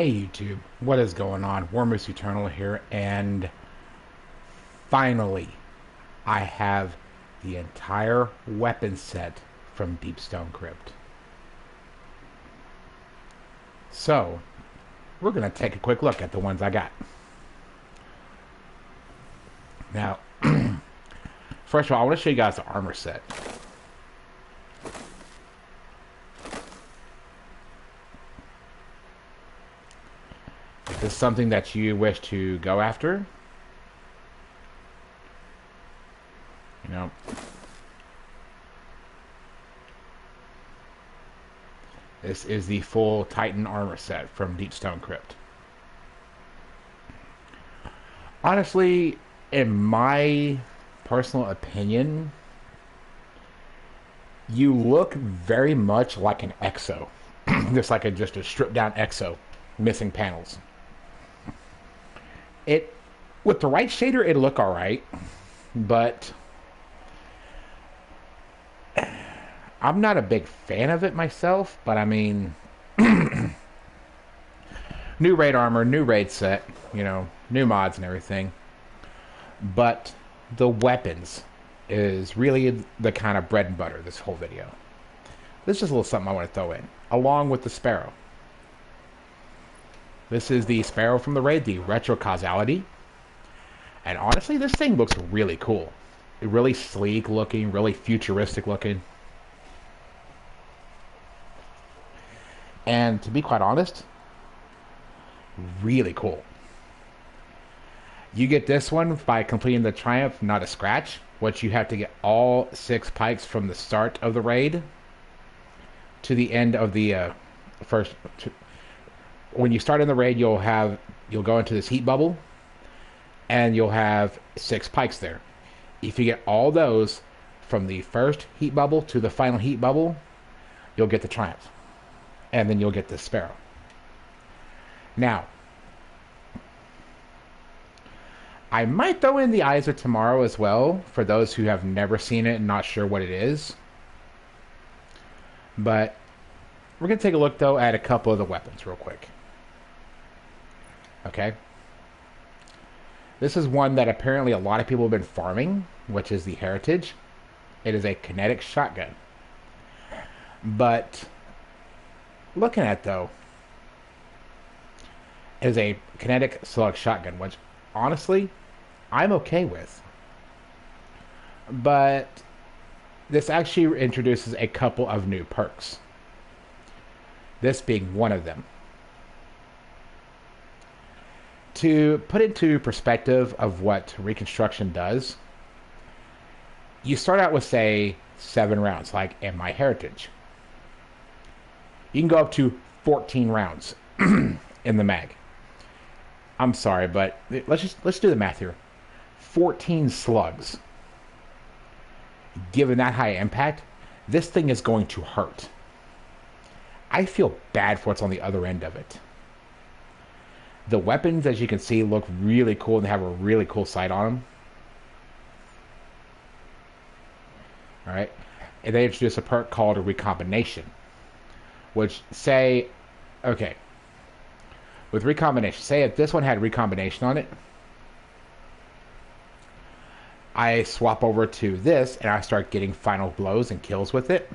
Hey YouTube, what is going on? Warmest Eternal here, and finally, I have the entire weapon set from Deepstone Crypt. So, we're going to take a quick look at the ones I got. Now, first of all, I want to show you guys the armor set. If this is something that you wish to go after, you know, this is the full Titan armor set from Deepstone Crypt. Honestly, in my personal opinion, you look very much like an EXO. just a stripped down EXO, missing panels. It With the right shader, it'd look all right, but I'm not a big fan of it myself. But I mean, new raid armor, new raid set, new mods and everything. But the weapons is really the kind of bread and butter this whole video. This is just a little something I want to throw in, along with the Sparrow. This is the Sparrow from the raid, the Retro Causality. And honestly, this thing looks really cool. Really sleek looking, really futuristic looking. And to be quite honest, really cool. You get this one by completing the Triumph, not a scratch, which you have to get all 6 pikes from the start of the raid to the end of the first. When you start in the raid, you'll go into this heat bubble, and you'll have 6 pikes there. If you get all those from the first heat bubble to the final heat bubble, you'll get the Triumph, and then you'll get the Sparrow. Now, I might throw in the Eyes of Tomorrow as well, for those who have never seen it and not sure what it is. But we're going to take a look, though, at a couple of the weapons real quick. Okay? This is one that apparently a lot of people have been farming, which is the Heritage. It is a kinetic shotgun. But looking at it, though, it is a kinetic slug shotgun, which honestly, I'm okay with. But this actually introduces a couple of new perks. This being one of them. To put into perspective of what Reconstruction does, you start out with, say, 7 rounds, like in my Heritage. You can go up to 14 rounds in the mag. I'm sorry, but let's do the math here. 14 slugs. Given that high impact, this thing is going to hurt. I feel bad for what's on the other end of it. The weapons, as you can see, look really cool and they have a really cool sight on them. Alright. And they introduce a perk called a Recombination. Which, okay. With Recombination, say if this one had Recombination on it, I swap over to this and I start getting final blows and kills with it.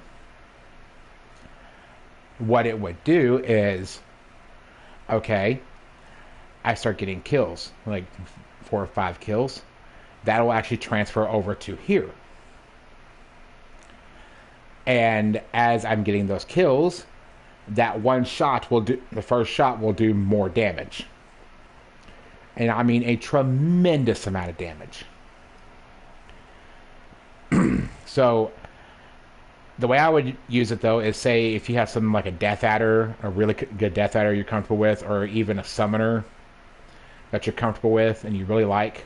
What it would do is, okay, I start getting kills, like 4 or 5 kills. That will actually transfer over to here. And as I'm getting those kills, that one shot the first shot will do more damage. And I mean a tremendous amount of damage. So, the way I would use it, though, is say if you have something like a Death Adder, a really good Death Adder you're comfortable with, or even a Summoner that you're comfortable with and you really like,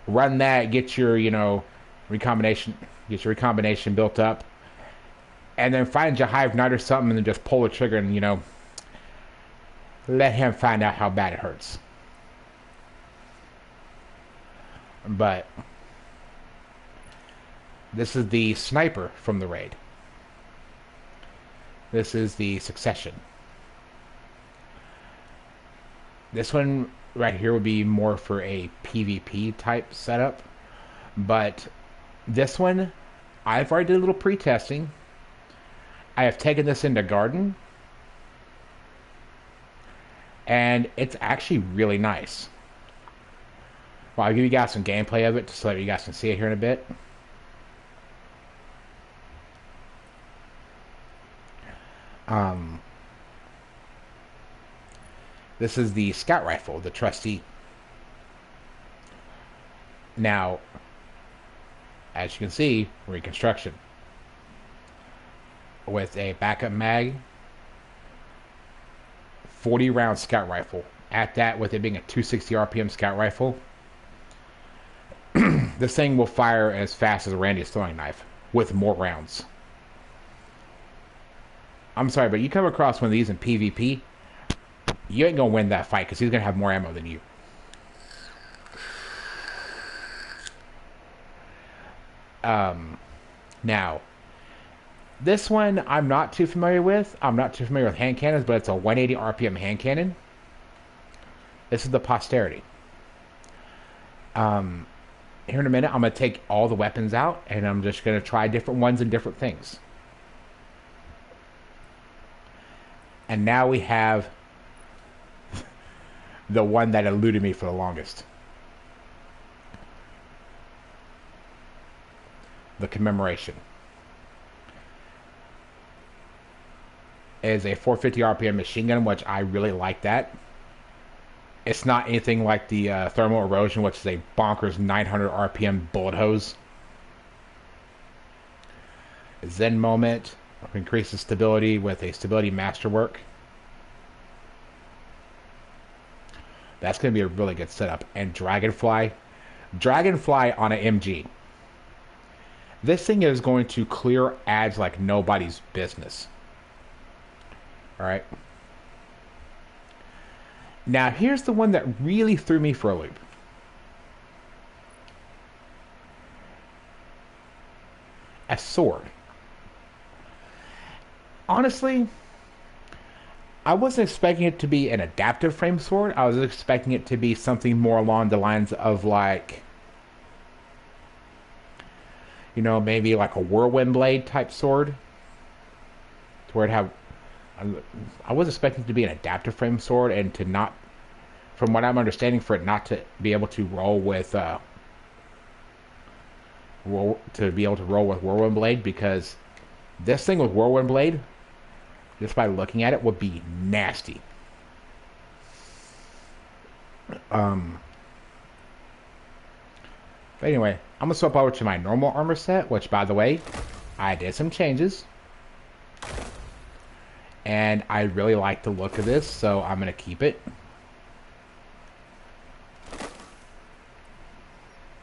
run that, get your, recombination built up, and then find your Hive Knight or something and then just pull the trigger and, let him find out how bad it hurts. But this is the Sniper from the raid. This is the Succession. This one right here would be more for a PvP type setup. But this one, I've already did a little pre-testing. I have taken this into Garden, and it's actually really nice. Well, I'll give you guys some gameplay of it so that you guys can see it here in a bit. This is the scout rifle, the trusty. Now, as you can see, reconstruction with a backup mag, 40 round scout rifle. At that, with it being a 260 RPM scout rifle, this thing will fire as fast as Randy's throwing knife with more rounds. I'm sorry, but you come across one of these in PvP, you ain't gonna win that fight because he's gonna have more ammo than you. Now, this one I'm not too familiar with. I'm not too familiar with hand cannons, but it's a 180 RPM hand cannon. This is the Posterity. Here in a minute, I'm going to take all the weapons out, and I'm just going to try different ones and different things. And now we have the one that eluded me for the longest. The Commemoration. It is a 450 RPM machine gun, which I really like that. It's not anything like the Thermal Erosion, which is a bonkers 900 RPM bullet hose. Zen Moment increases stability with a stability masterwork. That's going to be a really good setup. And Dragonfly. Dragonfly on an MG. This thing is going to clear ads like nobody's business. Alright. Now, here's the one that really threw me for a loop. A sword. Honestly, I wasn't expecting it to be an adaptive frame sword. I was expecting it to be something more along the lines of like, you know, maybe like a whirlwind blade type sword. To where it have, I was expecting it to be an adaptive frame sword and to not, from what I'm understanding, for it not to be able to roll with, whirlwind blade, because this thing with whirlwind blade, just by looking at it, would be nasty. But anyway, I'm gonna swap over to my normal armor set, which, by the way, I did some changes. And I really like the look of this, so I'm gonna keep it.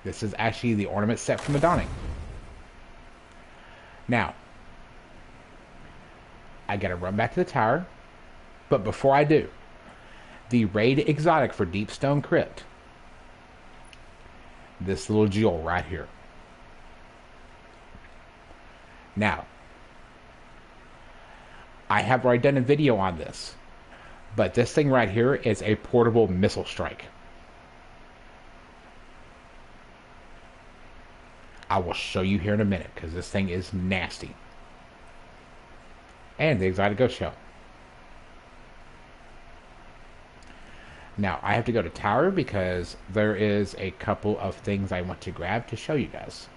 This is actually the ornament set from the Dawning. Now, I gotta run back to the tower, but before I do, the raid exotic for Deepstone Crypt. This little jewel right here. Now, I have already done a video on this, but this thing right here is a portable missile strike. I will show you here in a minute, because this thing is nasty. And the exotic ghost shell. Now, I have to go to tower because there is a couple of things I want to grab to show you guys.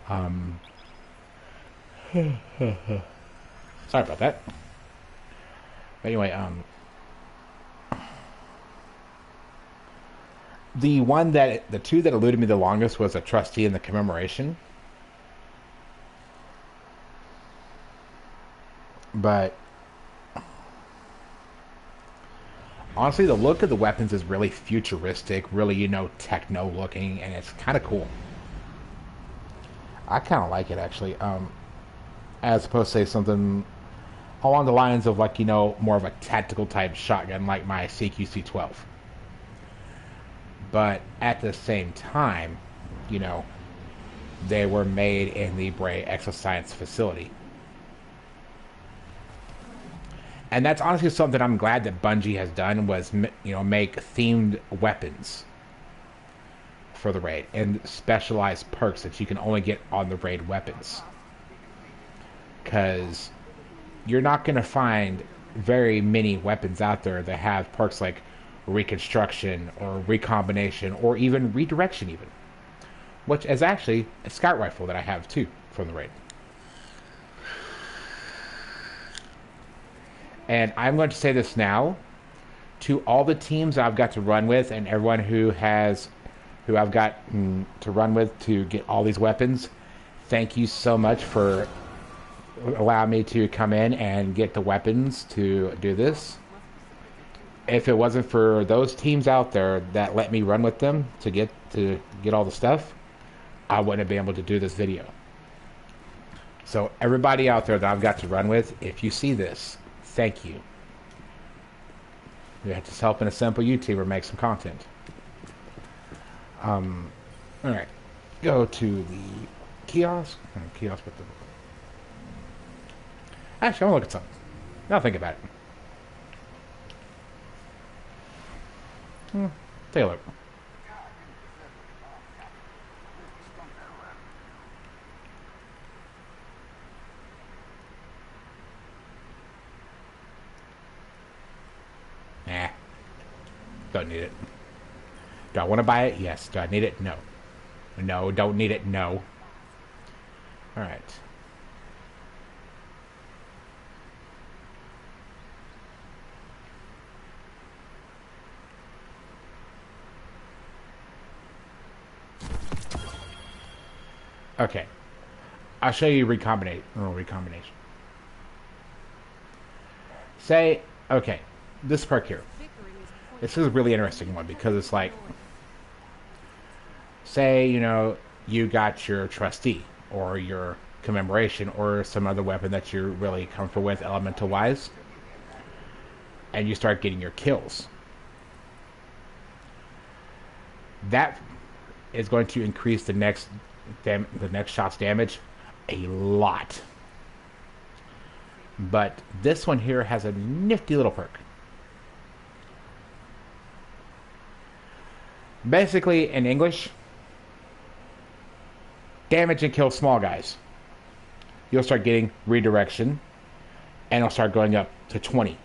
Sorry about that. But anyway, the two that eluded me the longest was a trustee and the Commemoration. But honestly, the look of the weapons is really futuristic, really, you know, techno looking, and it's kind of cool. I kind of like it, actually. As opposed to, say, something along the lines of, like, you know, more of a tactical type shotgun like my CQC-12. But at the same time, you know, they were made in the Bray Exoscience facility. And that's honestly something I'm glad that Bungie has done was, make themed weapons for the raid and specialized perks that you can only get on the raid weapons. Because you're not going to find very many weapons out there that have perks like reconstruction or recombination or even redirection even. Which is actually a scout rifle that I have too from the raid. And I'm going to say this now to all the teams I've got to run with and everyone who I've got to run with to get all these weapons. Thank you so much for allowing me to come in and get the weapons to do this. If it wasn't for those teams out there that let me run with them to get all the stuff, I wouldn't have been able to do this video. So everybody out there that I've got to run with, if you see this, thank you. You're just helping a simple YouTuber make some content. Alright. Go to the kiosk. Kiosk with the... Actually, I want to look at something. Now think about it. Take a look. Nah. Don't need it. Do I want to buy it? Yes. Do I need it? No. No, don't need it. No. Alright. Okay. I'll show you recombination. Say, okay, this perk here. This is a really interesting one because it's like, say, you got your trustee or your commemoration or some other weapon that you're really comfortable with elemental wise, and you start getting your kills. That is going to increase the next shot's damage a lot. But this one here has a nifty little perk. Basically, in English, damage and kill small guys. You'll start getting redirection, and it'll start going up to 20.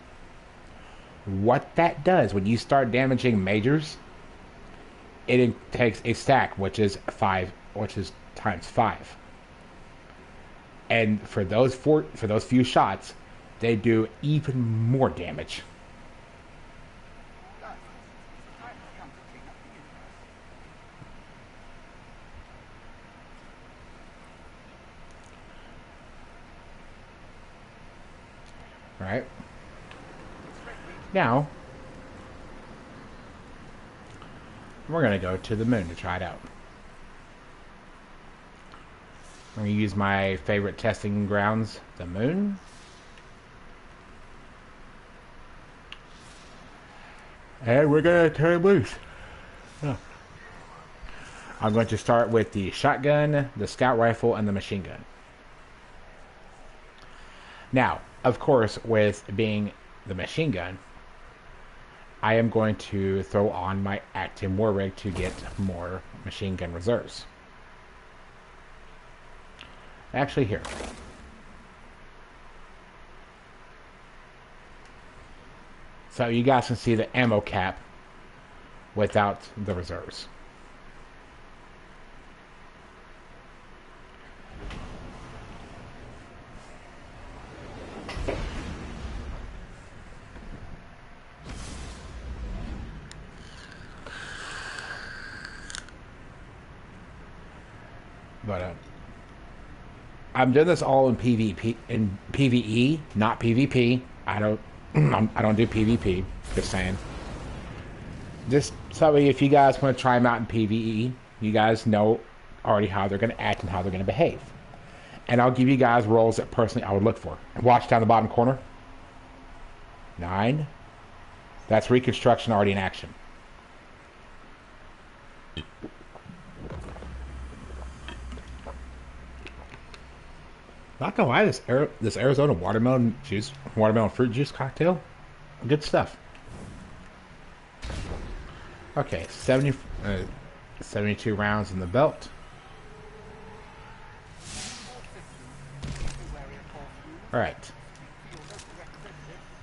What that does, when you start damaging majors, it takes a stack, which is times 5. And for those few shots, they do even more damage. Right? Now, we're going to go to the moon to try it out. I'm going to use my favorite testing grounds, the moon. And we're going to turn loose. Oh. I'm going to start with the shotgun, the scout rifle, and the machine gun. Now, of course, with being the machine gun, I am going to throw on my active war rig to get more machine gun reserves. Actually, here. So you guys can see the ammo cap without the reserves. But I'm doing this all in PvE, not PvP. I don't do PvP. Just saying. Just so if you guys want to try them out in PvE, you guys know already how they're going to act and how they're going to behave. And I'll give you guys roles that personally I would look for. Watch down the bottom corner. 9. That's reconstruction already in action. Not gonna lie, this Arizona watermelon fruit juice cocktail, good stuff. Okay, 72 rounds in the belt. All right,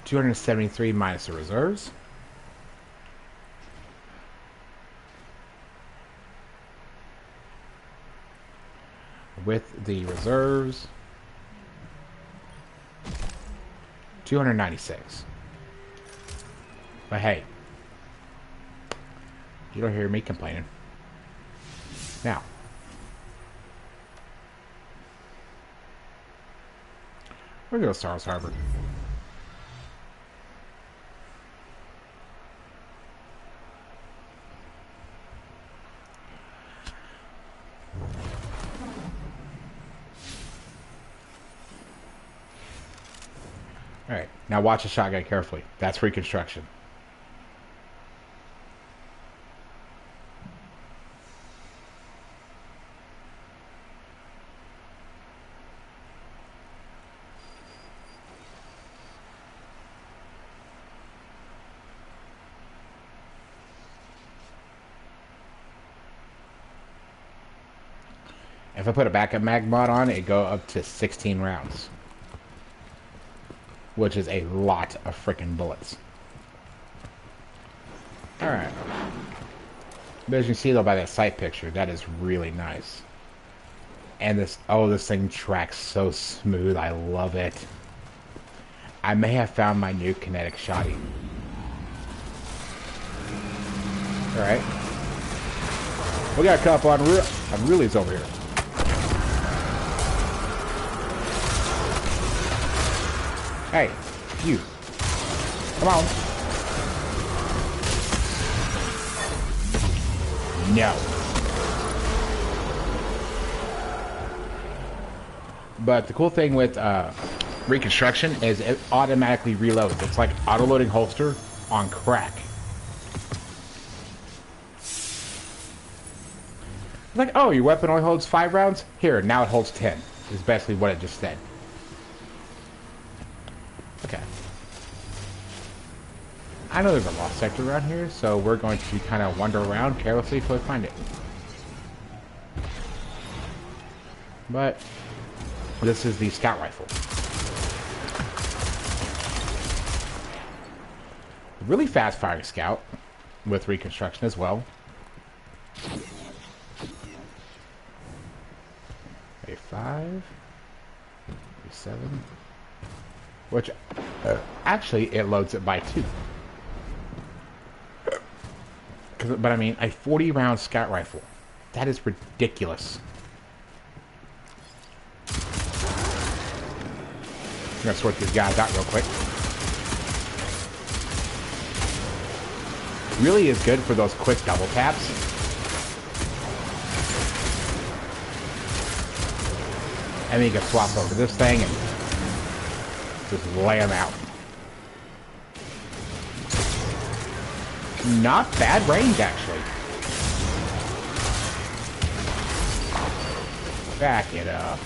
273 minus the reserves. With the reserves, 296. But hey, you don't hear me complaining. Now, we're going to Stars Harbor. Alright, now watch the shotgun carefully. That's reconstruction. If I put a backup mag mod on, it go up to 16 rounds. Which is a lot of freaking bullets. Alright. But as you can see though by that sight picture, that is really nice. And this thing tracks so smooth, I love it. I may have found my new kinetic shotty. Alright. We got a couple on unrulies over here. Hey, you. Come on. No. But the cool thing with reconstruction is it automatically reloads. It's like auto-loading holster on crack. It's like, oh, your weapon only holds 5 rounds? Here, now it holds 10. Is basically what it just said. Okay. I know there's a lost sector around here, so we're going to kind of wander around carelessly until we find it. But this is the scout rifle. Really fast firing scout with reconstruction as well. A5, A7. Which, actually, it loads it by 2. But I mean, a 40-round scout rifle. That is ridiculous. I'm gonna sort these guys out real quick. Really is good for those quick double taps. And then you can swap over this thing and just lay them out. Not bad range, actually. Back it up.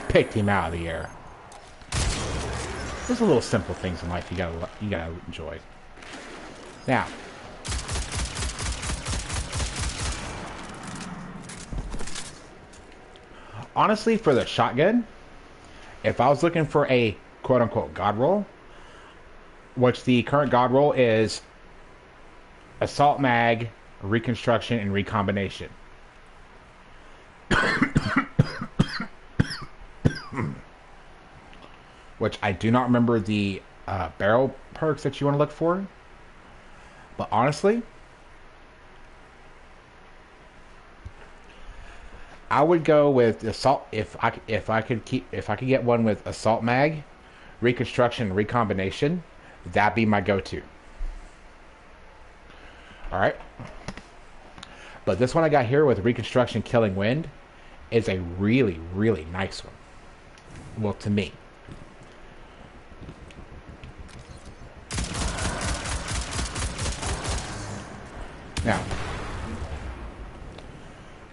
Picked him out of the air. There's a little simple things in life you gotta enjoy. Now, honestly, for the shotgun, if I was looking for a quote-unquote god roll, which the current god roll is assault mag, reconstruction, and recombination. Which I do not remember the barrel perks that you want to look for. But honestly, I would go with assault if I could get one with assault mag, reconstruction, and recombination. That'd be my go-to. All right. But this one I got here with reconstruction, killing wind, is a really, really nice one. Well, to me. Now, I'm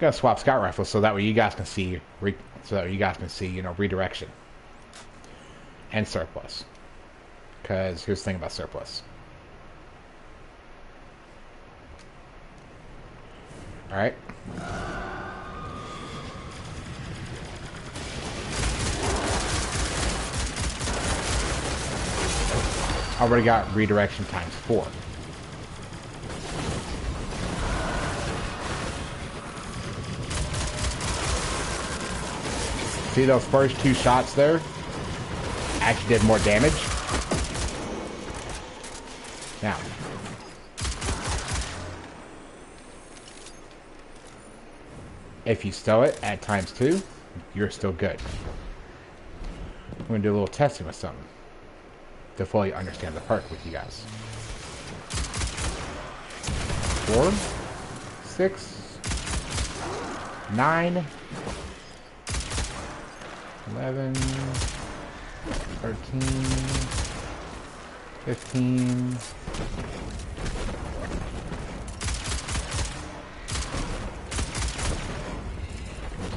gonna swap scout rifles so that way you guys can see, you know, redirection and surplus. Because here's the thing about surplus. All right. Already got redirection times 4. See those first 2 shots there? Actually did more damage. Now, if you stow it at times 2, you're still good. I'm gonna do a little testing with something to fully understand the perk with you guys. 4, 6, 9, 11, 13, 15,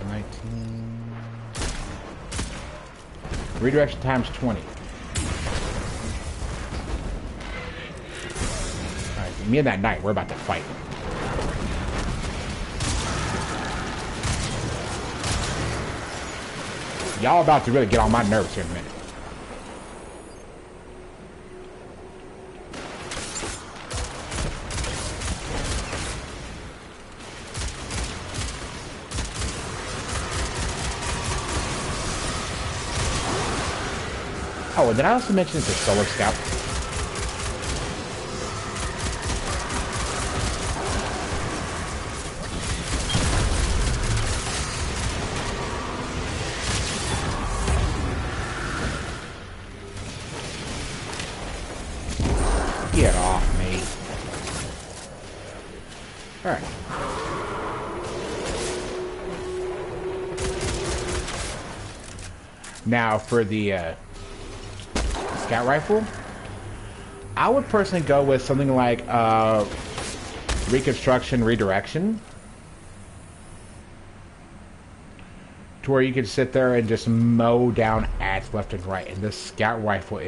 19. Redirection times 20. Alright, me and that knight, we're about to fight. Y'all about to really get on my nerves here in a minute. Oh, and did I also mention it's a solar scout? Get off me. Alright. Now for the scout rifle, I would personally go with something like reconstruction redirection, to where you can sit there and just mow down ads left and right. And this scout rifle,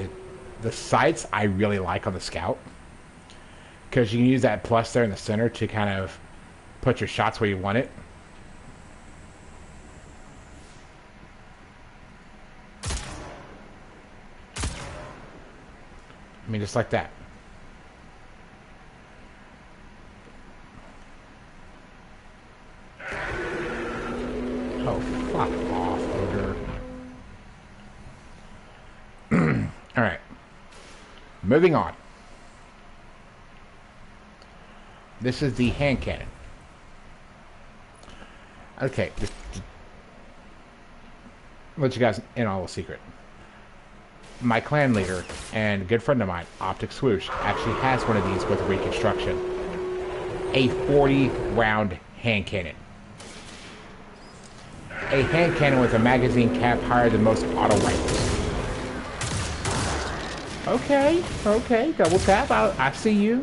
the sights I really like on the scout, because you can use that plus there in the center to kind of put your shots where you want it. I mean, just like that. Oh, fuck off, ogre. Alright. Moving on. This is the hand cannon. Okay. Let you guys in on a little secret. My clan leader and good friend of mine, Optic Swoosh, actually has one of these with reconstruction. A 40-round hand cannon. A hand cannon with a magazine cap higher than most auto rifles. Okay, double tap. I see you.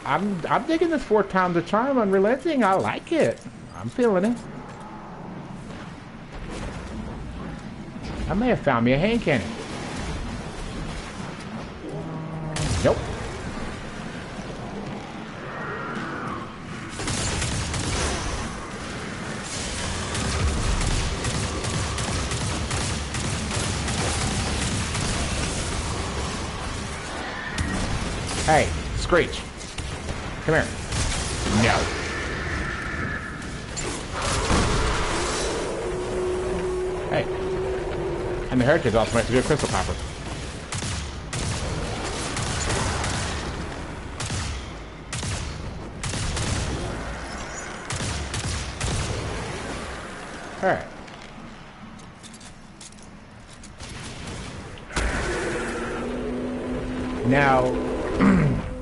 I'm digging this 4 times the charm unrelenting. I like it. I'm feeling it. I may have found me a hand cannon. Nope. Hey, Screech. Come here. No. Hey. And the heritage also makes a good crystal copper. Alright. Now,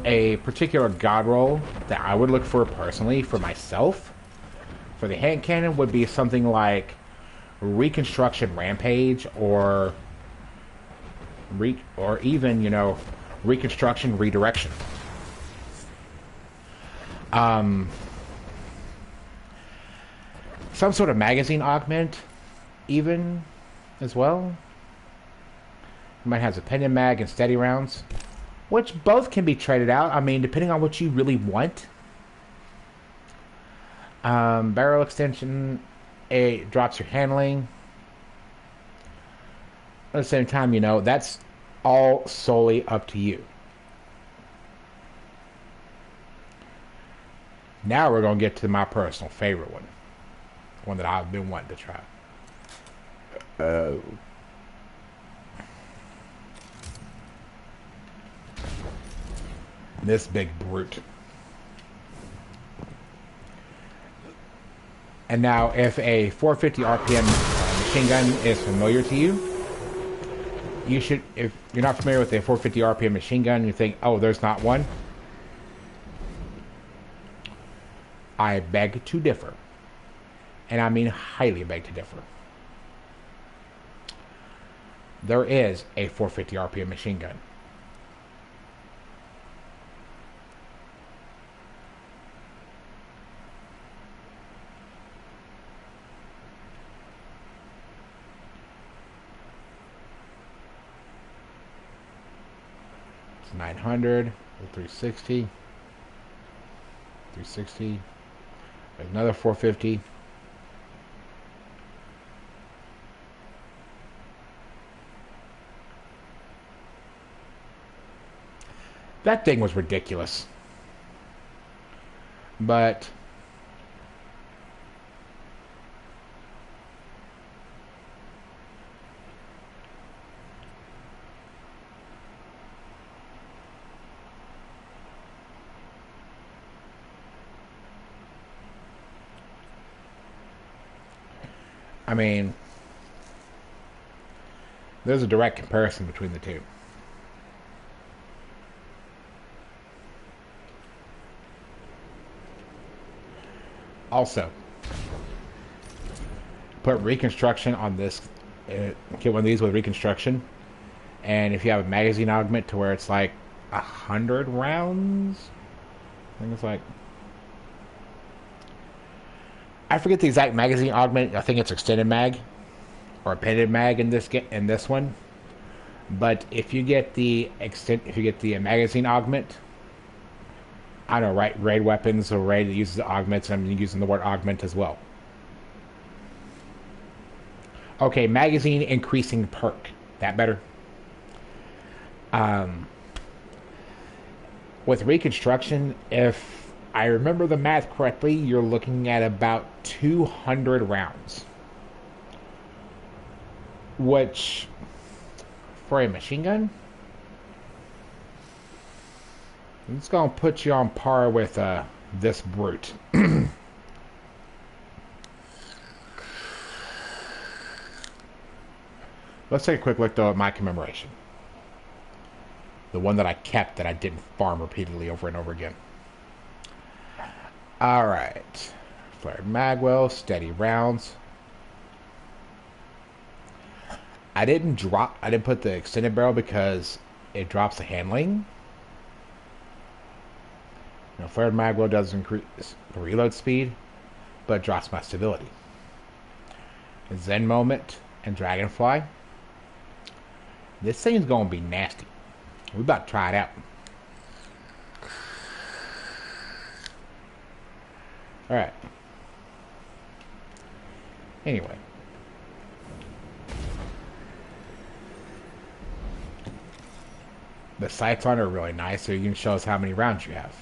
a particular god roll that I would look for personally for myself for the hand cannon would be something like Reconstruction Rampage or or even, reconstruction, redirection. Some sort of magazine augment, even, as well. You might have a pen mag and steady rounds, which both can be traded out. I mean, depending on what you really want. Barrel extension, it drops your handling. At the same time, that's all solely up to you. Now we're going to get to my personal favorite one that I've been wanting to try. This big brute. And now, if a 450 RPM machine gun is familiar to you, you should, if you're not familiar with a 450 RPM machine gun, you think, oh, there's not one. I beg to differ. And I mean highly beg to differ. There is a 450 RPM machine gun. It's 900, 360, 360. There's another 450. That thing was ridiculous. But I mean, there's a direct comparison between the two. Also, put reconstruction on this. Get one of these with reconstruction, and if you have a magazine augment to where it's like 100 rounds, I think it's like, I forget the exact magazine augment. I think it's extended mag or appended mag in this one. But if you get the magazine augment, I don't know, right? Raid weapons or raid that uses the augments. I'm using the word augment as well. Okay, magazine increasing perk. That better? With reconstruction, if I remember the math correctly, you're looking at about 200 rounds. Which, for a machine gun, it's going to put you on par with this brute. Let's take a quick look, though, at my commemoration. The one that I kept that I didn't farm repeatedly over and over again. Alright. Flared magwell, steady rounds. I didn't put the extended barrel because it drops the handling. Flared magwell does increase the reload speed, but drops my stability. Zen Moment and Dragonfly. This thing's gonna be nasty. We about to try it out. Alright. Anyway. The sights on it are really nice, so you can show us how many rounds you have.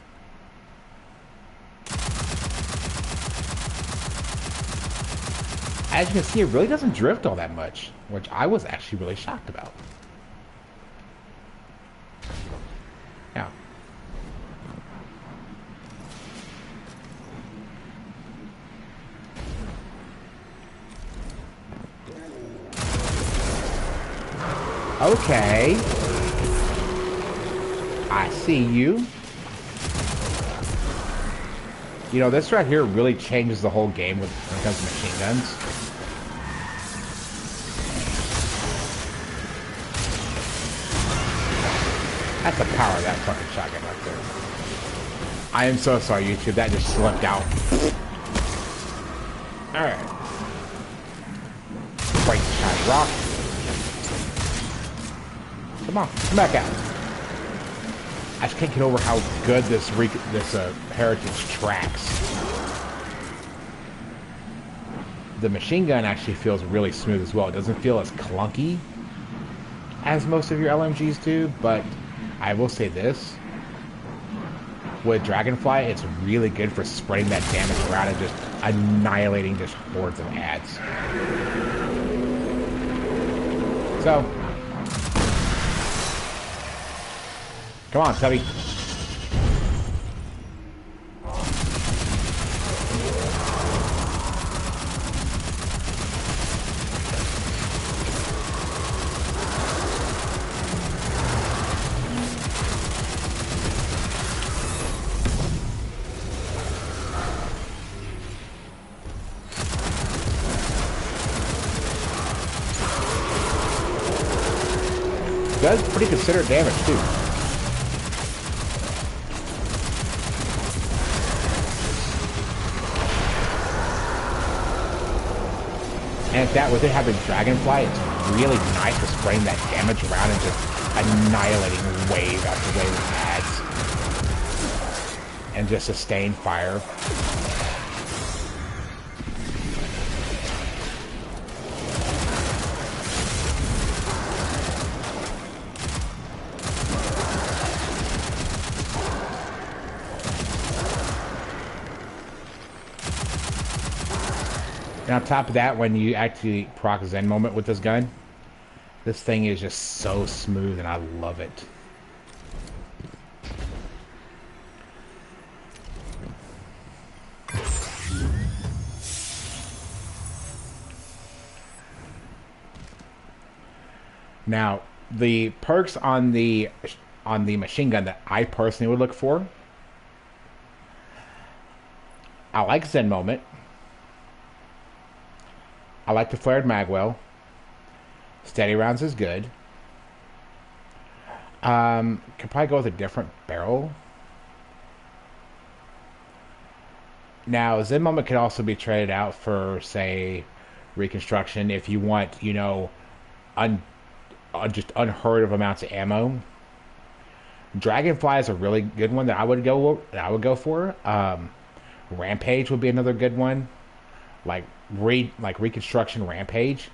As you can see, it really doesn't drift all that much, which I was actually really shocked about. Yeah. Okay. I see you. This right here really changes the whole game when it comes to machine guns. That's the power of that fucking shotgun right there. I am so sorry, YouTube. That just slipped out. Alright. Break the shiny rock. Come on, come back out. I just can't get over how good this heritage tracks. The machine gun actually feels really smooth as well. It doesn't feel as clunky as most of your LMGs do, but I will say this. With Dragonfly, it's really good for spreading that damage around and just annihilating just hordes of ads. So, come on, Tubby. Does pretty considerate damage too. And at that, with it having Dragonfly, it's really nice for spreading that damage around and just annihilating wave after wave of ads. And just sustained fire. And on top of that, when you actually proc Zen Moment with this gun, this thing is just so smooth and I love it. Now, the perks on the machine gun that I personally would look for, I like Zen Moment. I like the flared magwell. Steady rounds is good. Could probably go with a different barrel. Now, Zen Moment could also be traded out for, say, reconstruction if you want, you know, just unheard of amounts of ammo. Dragonfly is a really good one that I would go for. Rampage would be another good one. Like Reconstruction Rampage.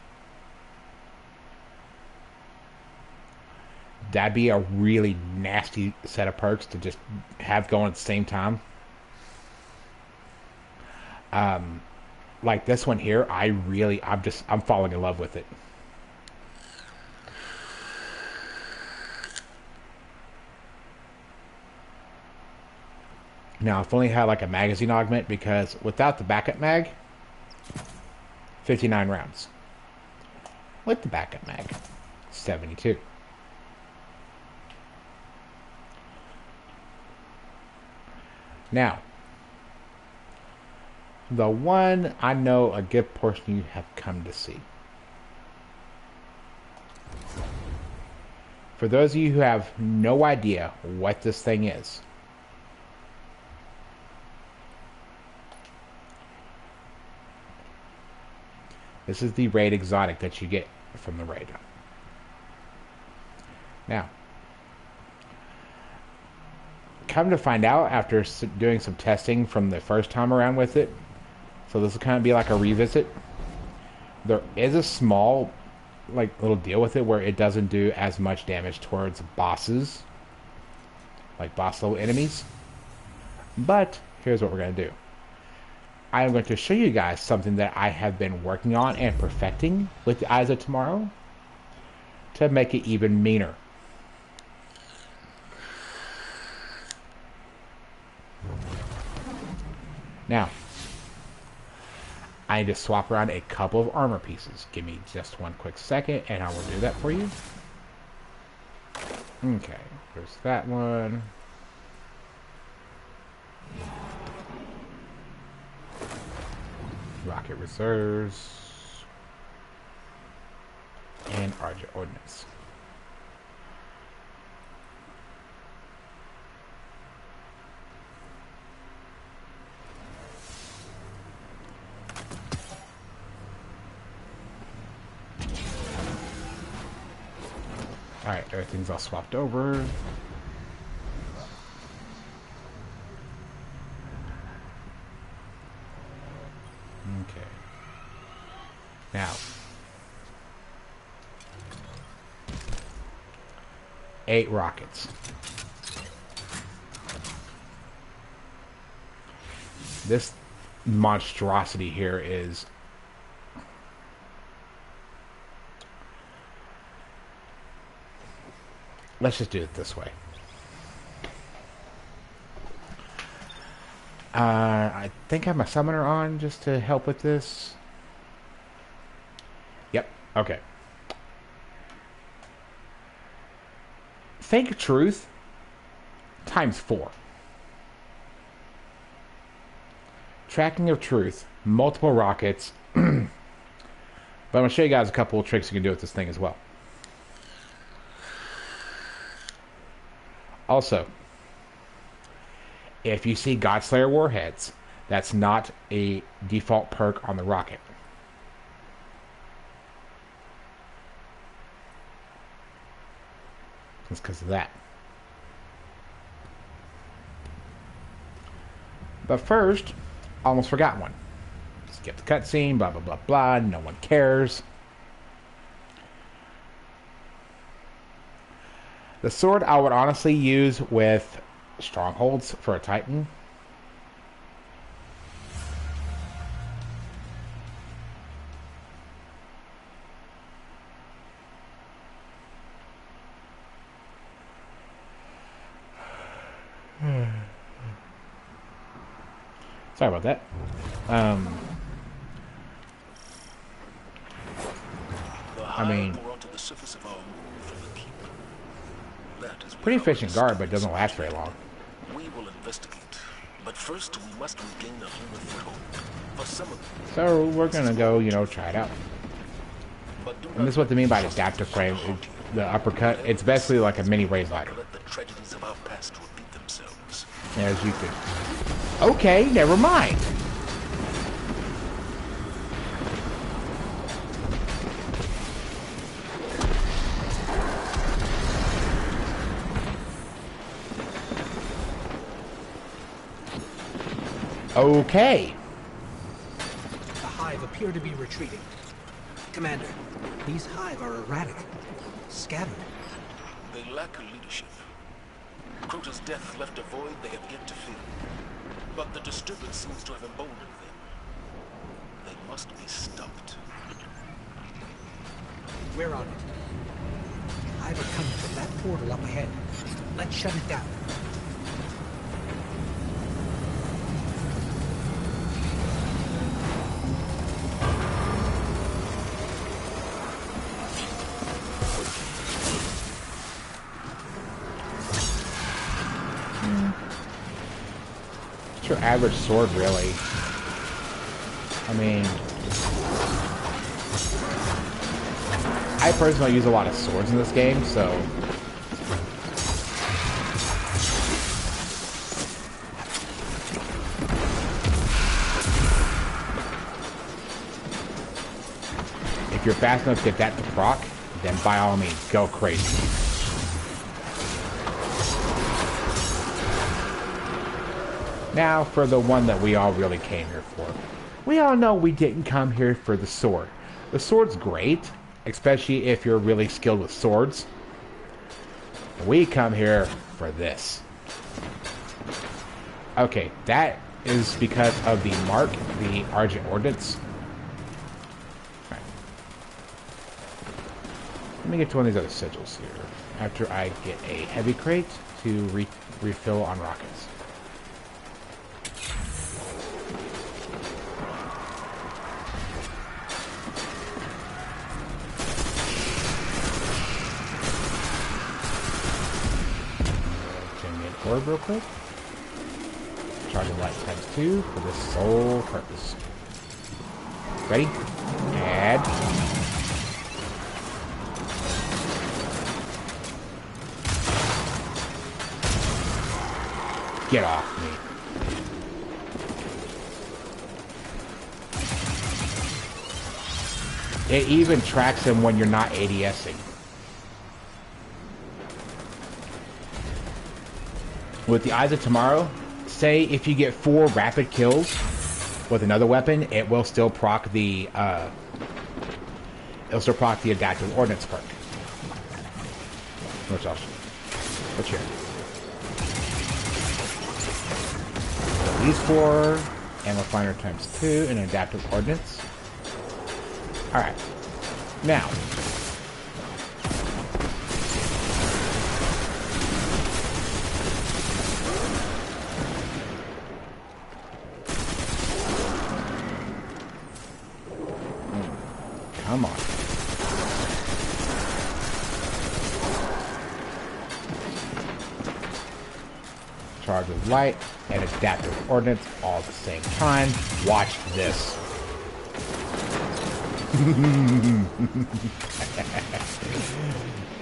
That'd be a really nasty set of perks to just have going at the same time. Like this one here, I'm falling in love with it. Now, I've only had like a magazine augment because without the backup mag, 59 rounds. With the backup mag, 72. Now, the one I know a good portion you have come to see. For those of you who have no idea what this thing is, this is the raid exotic that you get from the raid. Now, come to find out after doing some testing from the first time around with it, so this will kind of be like a revisit. There is a small, like, little deal with it where it doesn't do as much damage towards bosses, like boss level enemies. But here's what we're going to do. I am going to show you guys something that I have been working on and perfecting with the Eyes of Tomorrow to make it even meaner. Now, I need to swap around a couple of armor pieces. Give me just one quick second and I will do that for you. Okay, there's that one. Rocket reserves. And Argent ordnance. Alright, everything's all swapped over. Okay. Now. 8 rockets. This monstrosity here is... Let's just do it this way. I think I have my summoner on just to help with this. Yep, okay. Fake truth times 4. Tracking of truth, multiple rockets. But I'm going to show you guys a couple of tricks you can do with this thing as well. Also, if you see Godslayer warheads, that's not a default perk on the rocket. It's because of that. But first, almost forgot one. Skip the cutscene, blah, blah, blah, blah. No one cares. The sword I would honestly use with strongholds for a Titan. Sorry about that. I mean, pretty efficient guard, but it doesn't last very long. We will investigate, but first we must regain a human foothold. For some of them, so we're gonna go, you know, try it out. And this is what they mean by adapter frame. The uppercut. It's basically like a mini raise ladder. let the tragedies of our past repeat themselves. As you could. Okay, never mind. Okay. The Hive appear to be retreating. Commander, these Hive are erratic, scattered. They lack leadership. Crota's death left a void they have yet to fill. But the disturbance seems to have emboldened them. They must be stopped. We're on it. Hive are coming from that portal up ahead. Let's shut it down. It's your average sword, really. I mean, I personally use a lot of swords in this game, so if you're fast enough to get that to proc, then by all means, go crazy. Now, for the one that we all really came here for. We all know we didn't come here for the sword. The sword's great, especially if you're really skilled with swords. We come here for this. Okay, that is because of the mark, the Argent Ordnance. Right. Let me get to one of these other sigils here. After I get a heavy crate to refill on rockets. Orb real quick. Charging light ×2 for this sole purpose. Ready? Add. Get off me. It even tracks him when you're not ADSing. with the Eyes of Tomorrow, say if you get 4 rapid kills with another weapon, it will still proc the adaptive ordnance perk. Which else? What's here? These 4, ammo finder times 2, and adaptive ordnance. Alright. Now. Come on. Charge of light and adaptive ordnance all at the same time. Watch this.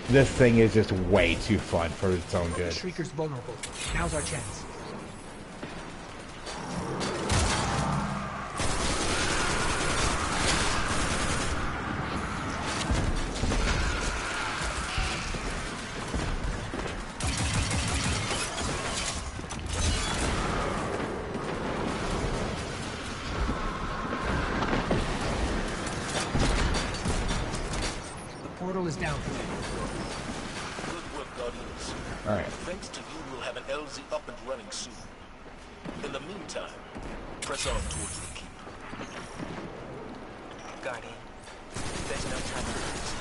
This thing is just way too fun for its own good. Shrieker's vulnerable. Now's our chance. Portal is down. Good work, Guardians. All right. Thanks to you, we'll have an LZ up and running soon. In the meantime, press on towards the keep. Guardian, there's no time to lose.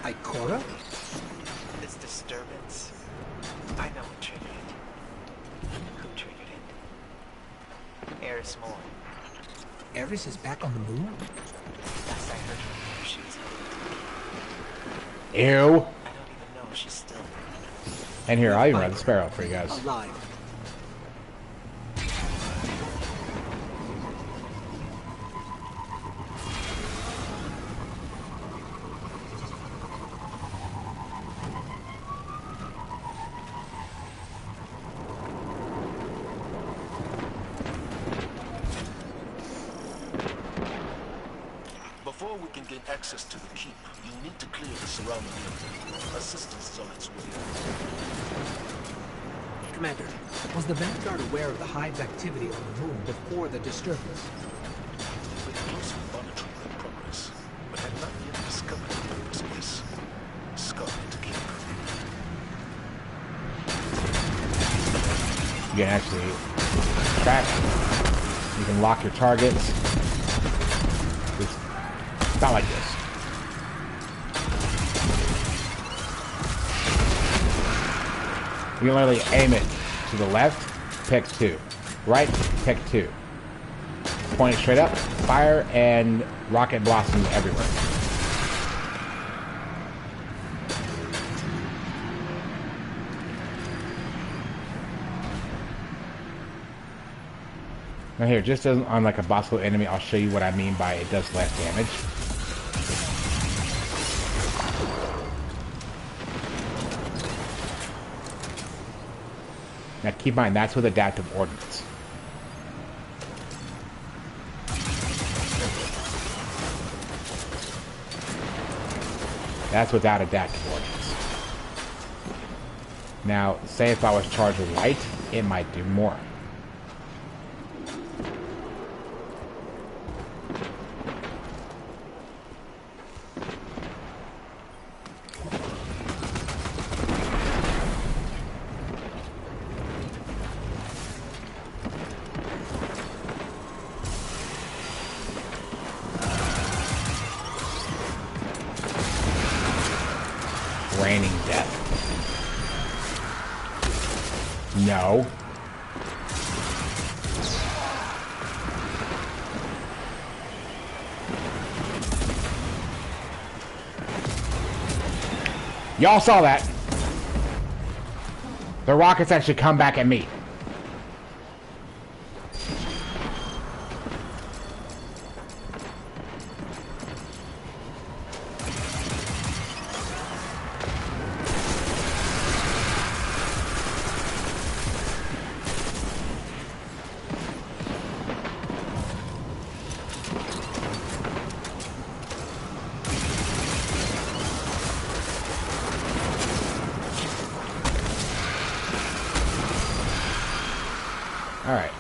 Ikora? This disturbance, I know what triggered it. Who triggered it? Eris Moore. Eris is back on the moon? Last I heard from her, she was Ew. I don't even know if she's still And here, I'll even ride the Sparrow for you guys. Alive. Before we can gain access to the keep, you need to clear the surrounding area. Assistance is on its way. Commander, was the Vanguard aware of the Hive's activity on the moon before the disturbance? We're closely monitoring their progress, but had not yet discovered the purpose of this Scarlet Keep. You can actually track. You can lock your targets. It's not like this. You can literally aim it to the left, pick 2. Right, pick 2. Point it straight up, fire, and rocket blossoms everywhere. Now here, just as on like a boss level enemy, I'll show you what I mean by it does less damage. Now keep in mind, that's with adaptive ordnance. That's without adaptive ordnance. Now, say if I was charged with light, it might do more. Raining death. No. Y'all saw that. The rockets actually come back at me. Alright.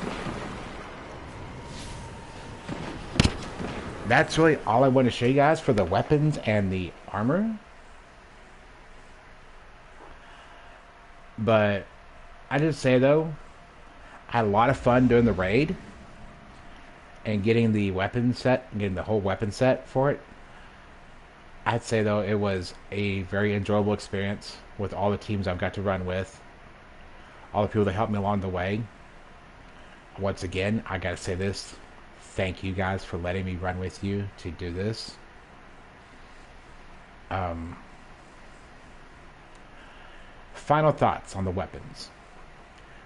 That's really all I want to show you guys for the weapons and the armor. But I just say though, I had a lot of fun doing the raid and getting the weapon set, getting the whole weapon set for it. I'd say though it was a very enjoyable experience with all the teams I've got to run with, all the people that helped me along the way. Once again, I gotta say this. Thank you guys for letting me run with you to do this. Final thoughts on the weapons.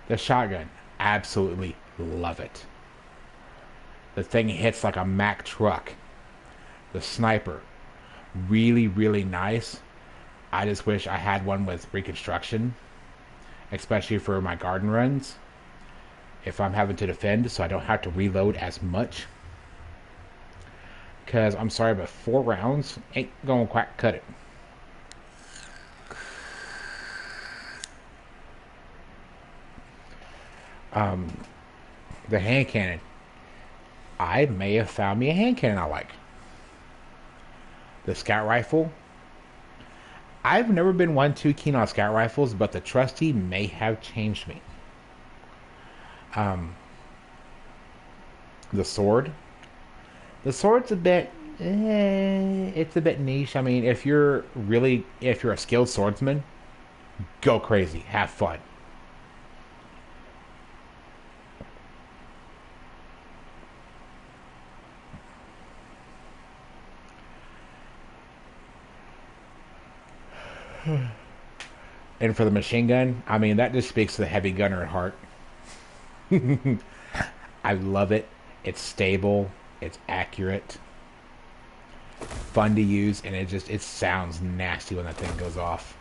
The shotgun, absolutely love it. The thing hits like a Mack truck. The sniper, really, really nice. I just wish I had one with reconstruction, especially for my garden runs. If I'm having to defend, so I don't have to reload as much. Because I'm sorry, but 4 rounds ain't gonna quite cut it. The hand cannon. I may have found me a hand cannon I like. The scout rifle. I've never been one too keen on scout rifles, but the trusty may have changed me. The sword. The sword's a bit. It's a bit niche. I mean, if you're a skilled swordsman, go crazy, have fun. And for the machine gun, I mean, that just speaks to the heavy gunner at heart. I love it. It's stable. It's accurate. Fun to use, and it sounds nasty when that thing goes off.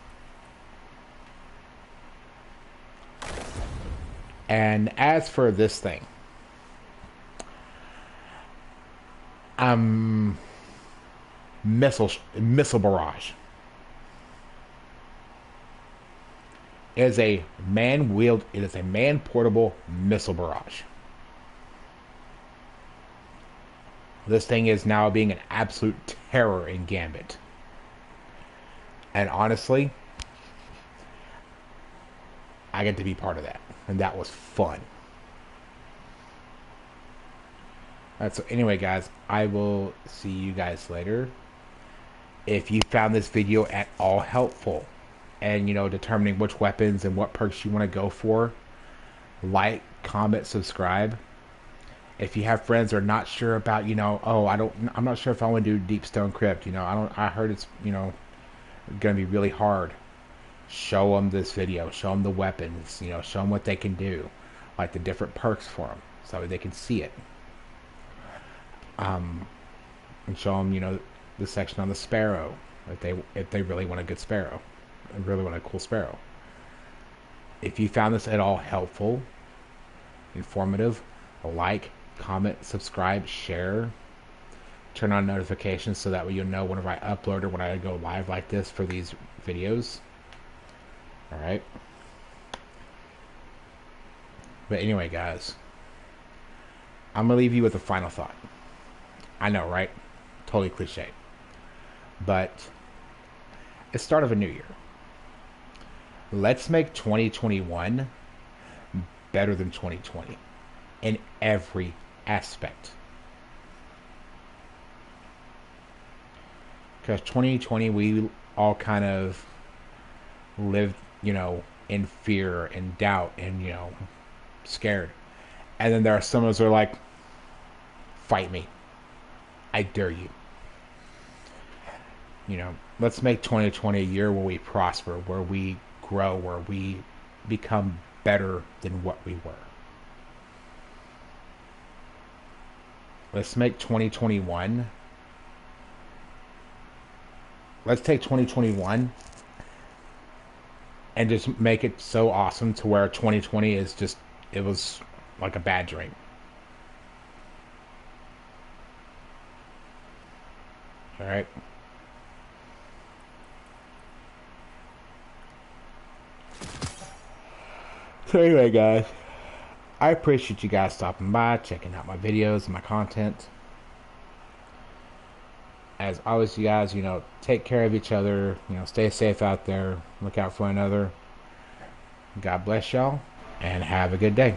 And as for this thing, missile barrage. It is a man portable missile barrage. This thing is now being an absolute terror in Gambit. And honestly, I get to be part of that. And that was fun. So anyway, guys, I will see you guys later. If you found this video at all helpful, and determining which weapons and what perks you want to go for, like, comment, subscribe. If you have friends that are not sure about, I'm not sure if I want to do Deep Stone Crypt. I heard it's, going to be really hard. Show them this video. Show them the weapons. Show them what they can do, like the different perks for them, so they can see it. And show them, the section on the Sparrow, if they really want a good Sparrow, and really want a cool Sparrow. If you found this at all helpful, informative, like, comment, subscribe, share, turn on notifications so that way you'll know whenever I upload or when I go live like this for these videos. Alright. But anyway, guys, I'm going to leave you with a final thought. I know, right? Totally cliche. But it's the start of a new year. Let's make 2021 better than 2020 in every aspect. Because 2020, we all kind of lived, in fear and doubt and, scared. And then there are some of us who are like, fight me. I dare you. Let's make 2020 a year where we prosper, where we grow, where we become better than what we were. Let's make 2021. Let's take 2021 and just make it so awesome to where 2020 is just, it was like a bad dream. Alright? So anyway, guys, I appreciate you guys stopping by, checking out my videos and my content. As always, you guys, take care of each other. Stay safe out there. Look out for one another. God bless y'all, and have a good day.